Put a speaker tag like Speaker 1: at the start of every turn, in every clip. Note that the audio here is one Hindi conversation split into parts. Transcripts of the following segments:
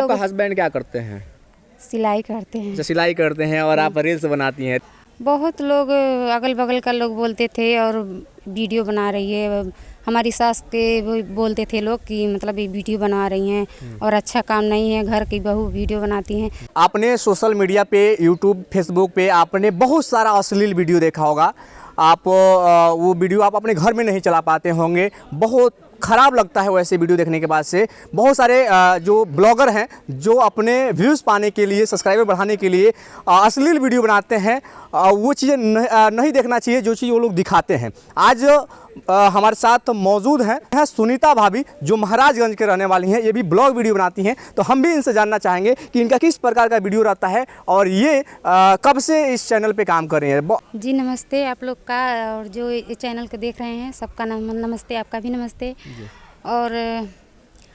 Speaker 1: आपका हस्बैंड क्या करते हैं?
Speaker 2: सिलाई करते हैं।
Speaker 1: अच्छा, सिलाई करते हैं और आप रील्स बनाती हैं।
Speaker 2: बहुत लोग अगल बगल का लोग बोलते थे और वीडियो बना रही है। हमारी सास के वो बोलते थे लोग कि मतलब ये वीडियो बना रही हैं और अच्छा काम नहीं है, घर की बहू वीडियो बनाती हैं।
Speaker 1: आपने सोशल मीडिया पे, यूट्यूब, फेसबुक पे आपने बहुत सारा अश्लील वीडियो देखा होगा। आप वो वीडियो आप अपने घर में नहीं चला पाते होंगे, बहुत ख़राब लगता है वैसे वीडियो देखने के बाद से। बहुत सारे जो ब्लॉगर हैं जो अपने व्यूज़ पाने के लिए, सब्सक्राइबर बढ़ाने के लिए अश्लील वीडियो बनाते हैं, वो चीज़ें नहीं देखना चाहिए जो चीज़ वो लोग दिखाते हैं। आज हमारे साथ मौजूद हैं सुनीता भाभी, जो महाराजगंज के रहने वाली हैं। ये भी ब्लॉग वीडियो बनाती हैं, तो हम भी इनसे जानना चाहेंगे कि इनका किस प्रकार का वीडियो रहता है और ये कब से इस चैनल पे काम कर रही हैं।
Speaker 2: जी नमस्ते आप लोग का, और जो इस चैनल को देख रहे हैं सबका नमस्ते, आपका भी नमस्ते। और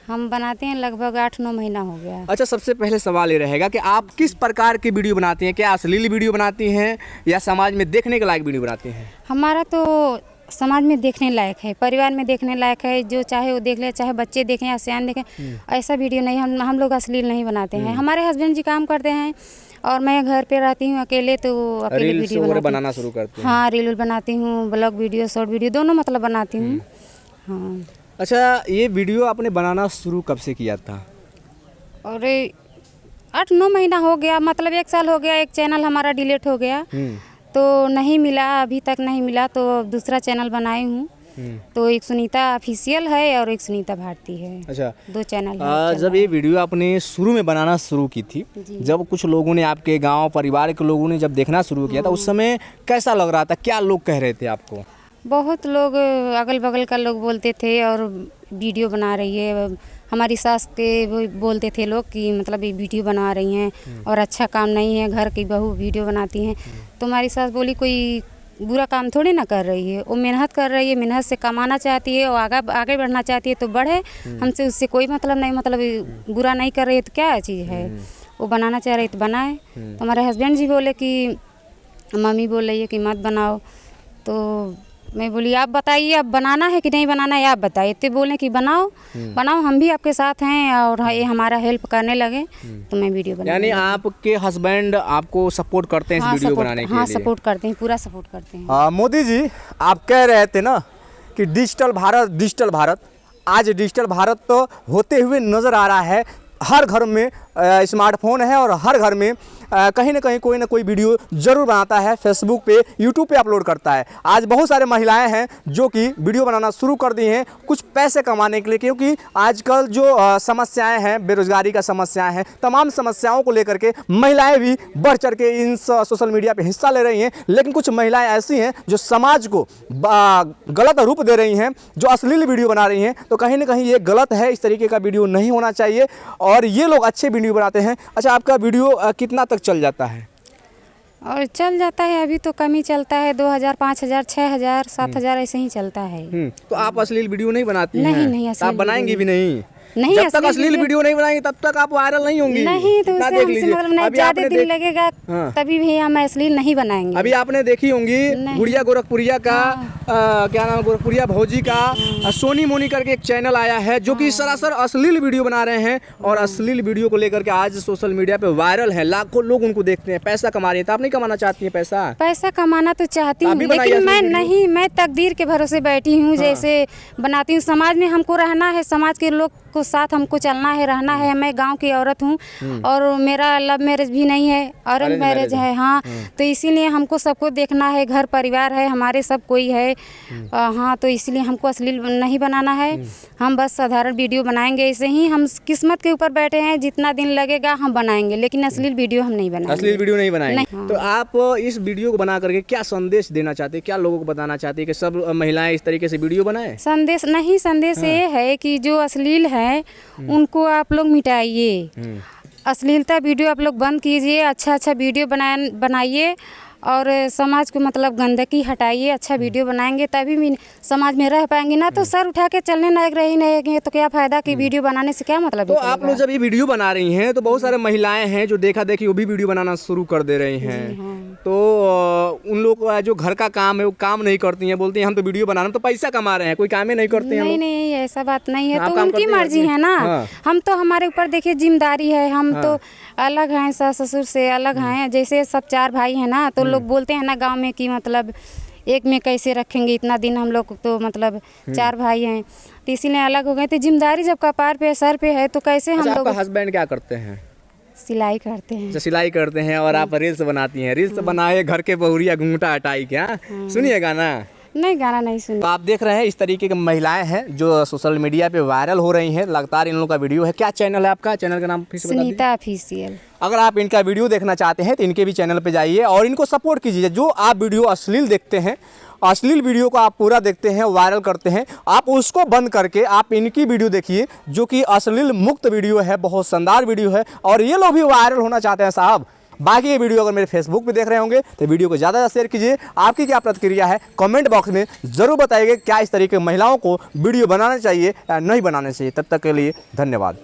Speaker 2: हम बनाते हैं लगभग 8-9 महीना हो गया।
Speaker 1: अच्छा, सबसे पहले सवाल ये रहेगा कि आप किस प्रकार की वीडियो बनाती हैं? क्या अश्लील वीडियो बनाती हैं या समाज में देखने के लायक वीडियो बनाती हैं?
Speaker 2: हमारा तो समाज में देखने लायक है, परिवार में देखने लायक है, जो चाहे वो देख ले, चाहे बच्चे देखें या सियान देखें। ऐसा वीडियो नहीं, हम लोग अश्लील नहीं बनाते हैं। हमारे हस्बैंड जी काम करते हैं और मैं घर पे रहती हूँ अकेले, तो अकेले वीडियो
Speaker 1: बनाना शुरू करते हैं।
Speaker 2: हाँ, रील बनाती हूँ, ब्लॉग वीडियो, शॉर्ट वीडियो दोनों मतलब बनाती हूँ। हाँ।
Speaker 1: अच्छा, ये वीडियो आपने बनाना शुरू कब से किया था?
Speaker 2: और 8-9 महीना हो गया, मतलब 1 साल हो गया। एक चैनल हमारा डिलीट हो गया तो नहीं मिला, अभी तक नहीं मिला, तो दूसरा चैनल बनाई हूँ। तो एक सुनीता ऑफिशियल है और एक सुनीता भारती है।
Speaker 1: अच्छा,
Speaker 2: 2 चैनल है।
Speaker 1: जब ये वीडियो आपने शुरू में बनाना शुरू की थी, जब कुछ लोगों ने, आपके गांव परिवार के लोगों ने जब देखना शुरू किया था, उस समय कैसा लग रहा था? क्या लोग कह रहे थे आपको?
Speaker 2: बहुत लोग अगल बगल का लोग बोलते थे और वीडियो बना रही है। हमारी सास के वो बोलते थे लोग कि मतलब ये वीडियो बना रही हैं और अच्छा काम नहीं है, घर की बहू वीडियो बनाती हैं। तो हमारी सास बोली कोई बुरा काम थोड़ी ना कर रही है, वो मेहनत कर रही है, मेहनत से कमाना चाहती है और आगे बढ़ना चाहती है तो बढ़े, हमसे उससे कोई मतलब नहीं, मतलब बुरा नहीं कर रही है तो क्या चीज़ है। वो बनाना चाह रही तो बनाए। तो हमारे हस्बैंड जी बोले कि मम्मी बोल रही है कि मत बनाओ, तो मैं बोली आप बताइए अब बनाना है कि नहीं बनाना है, आप बताइए। तो बोले कि बनाओ, हम भी आपके साथ हैं और ये हमारा हेल्प करने लगे तो मैं वीडियो बना।
Speaker 1: यानी आपके हस्बैंड आपको सपोर्ट करते हैं इस वीडियो बनाने के लिए?
Speaker 2: हाँ, सपोर्ट करते हैं, पूरा सपोर्ट करते हैं।
Speaker 1: मोदी जी, आप कह रहे थे ना कि डिजिटल भारत, आज डिजिटल भारत तो होते हुए नज़र आ रहा है। हर घर में स्मार्टफोन है और हर घर में कहीं ना कहीं कोई ना कोई वीडियो ज़रूर बनाता है, फेसबुक पे, यूट्यूब पे अपलोड करता है। आज बहुत सारे महिलाएं हैं जो कि वीडियो बनाना शुरू कर दी हैं कुछ पैसे कमाने के लिए, क्योंकि आजकल जो समस्याएं हैं, बेरोजगारी का समस्याएं हैं, तमाम समस्याओं को लेकर के महिलाएं भी बढ़ चढ़ के इन सोशल मीडिया पे हिस्सा ले रही हैं। लेकिन कुछ महिलाएं ऐसी हैं जो समाज को गलत रूप दे रही हैं, जो अश्लील वीडियो बना रही हैं। तो कहीं ना कहीं ये गलत है, इस तरीके का वीडियो नहीं होना चाहिए और ये लोग अच्छे वीडियो बनाते हैं। अच्छा, आपका वीडियो कितना तक चल जाता है?
Speaker 2: और चल जाता है, अभी तो कम ही चलता है, 2000, 5000, 6000, 7000 ऐसे ही चलता है।
Speaker 1: तो आप अश्लील वीडियो नहीं बनाती हैं?
Speaker 2: नहीं,
Speaker 1: तो आप बनाएंगी भी नहीं?
Speaker 2: नहीं,
Speaker 1: जब तक अश्लील वीडियो नहीं बनाएंगे तब तक आप वायरल नहीं होंगी।
Speaker 2: नहीं, तो उससे हमसे मतलब नहीं, ज़्यादा दिन लगेगा तभी भी हम अश्लील नहीं बनाएंगे।
Speaker 1: अभी आपने देखी होंगी गुड़िया गोरखपुरिया का, क्या नाम, गोरखपुरिया भौजी का सोनी मोनी करके एक चैनल आया है जो कि सरासर अश्लील वीडियो बना रहे हैं और अश्लील वीडियो को लेकर के आज सोशल मीडिया पे वायरल है, लाखों लोग उनको देखते हैं, पैसा कमा रही है। तो आप नहीं कमाना चाहती हैं पैसा?
Speaker 2: पैसा कमाना तो चाहती हूँ, लेकिन मैं नहीं, मैं तकदीर के भरोसे बैठी हूँ। जैसे बनाती हूँ, समाज में हमको रहना है, समाज के लोग को साथ हमको चलना है, रहना है। मैं गांव की औरत हूँ और मेरा लव मैरिज भी नहीं है, अरेंज मैरिज है। हाँ, तो इसीलिए हमको सबको देखना है, घर परिवार है हमारे, सब कोई है। हाँ, तो इसलिए हमको अश्लील नहीं बनाना है, हम बस साधारण वीडियो बनाएंगे। ऐसे ही हम किस्मत के ऊपर बैठे हैं, जितना दिन लगेगा हम बनाएंगे, लेकिन अश्लील वीडियो हम नहीं बनाएंगे।
Speaker 1: अश्लील वीडियो नहीं बनाएंगे। तो आप इस वीडियो को बना करके क्या संदेश देना चाहते हैं? क्या लोगों को बताना चाहते हैं कि सब महिलाएं इस तरीके से वीडियो बनाएं?
Speaker 2: संदेश नहीं, संदेश ये है कि जो अश्लील है उनको आप लोग मिटाइए, अश्लीलता वीडियो आप लोग बंद कीजिए, अच्छा वीडियो बनाइए और समाज को मतलब गंदगी हटाइए। अच्छा वीडियो बनाएंगे तभी भी समाज में रह पाएंगे, ना तो सर उठा के चलने लायक रही नहीं तो क्या फायदा कि वीडियो बनाने से क्या मतलब।
Speaker 1: तो आप लोग जब ये वीडियो बना रही हैं तो बहुत सारे महिलाएं हैं जो देखा देखी वो भी वीडियो बनाना शुरू कर दे रही हैं। तो उन लोग का जो घर का काम है वो काम नहीं करती हैं, बोलती हैं हम तो वीडियो बनाना तो पैसा कमा रहे हैं, कोई काम ही नहीं करते हैं
Speaker 2: नहीं
Speaker 1: लोग।
Speaker 2: नहीं ऐसा बात नहीं है,
Speaker 1: आप
Speaker 2: तो
Speaker 1: काम
Speaker 2: उनकी
Speaker 1: करते हैं
Speaker 2: मर्जी
Speaker 1: अपनी?
Speaker 2: है ना।
Speaker 1: हाँ।
Speaker 2: हम तो हमारे ऊपर देखिए जिम्मेदारी है, हम तो अलग हैं, सास ससुर से अलग हैं, जैसे सब 4 भाई हैं ना, तो लोग बोलते हैं ना गांव में कि मतलब एक में कैसे रखेंगे, इतना दिन हम लोग तो मतलब 4 भाई हैं, तो इसीलिए अलग हो गए। तो जिम्मेदारी जब कपार पे सर पे है तो कैसे हम
Speaker 1: अच्छा,
Speaker 2: लोग
Speaker 1: आपका हस्बैंड क्या करते हैं?
Speaker 2: सिलाई करते हैं।
Speaker 1: अच्छा, सिलाई करते हैं और आप रील्स बनाती हैं। रील्स बनाए घर के बहुरिया घूंघटा हटाई क्या? सुनिएगा ना।
Speaker 2: नहीं गाना नहीं सुन।
Speaker 1: तो आप देख रहे हैं इस तरीके की महिलाएं हैं जो सोशल मीडिया पे वायरल हो रही हैं, लगातार इन लोगों का वीडियो है। क्या चैनल है आपका? चैनल का नाम फिर से बता दीजिए।
Speaker 2: सुनीता ऑफिशियल।
Speaker 1: अगर आप इनका वीडियो देखना चाहते हैं तो इनके भी चैनल पे जाइए और इनको सपोर्ट कीजिए। जो आप वीडियो अश्लील देखते हैं, अश्लील वीडियो को आप पूरा देखते हैं, वायरल करते हैं, आप उसको बंद करके आप इनकी वीडियो देखिए जो कि अश्लील मुक्त वीडियो है, बहुत शानदार वीडियो है और ये लोग भी वायरल होना चाहते हैं साहब। बाकी ये वीडियो अगर मेरे फेसबुक पे देख रहे होंगे तो वीडियो को ज़्यादा शेयर कीजिए। आपकी क्या प्रतिक्रिया है कमेंट बॉक्स में ज़रूर बताइए। क्या इस तरीके की महिलाओं को वीडियो बनाना चाहिए या नहीं बनाना चाहिए। तब तक के लिए धन्यवाद।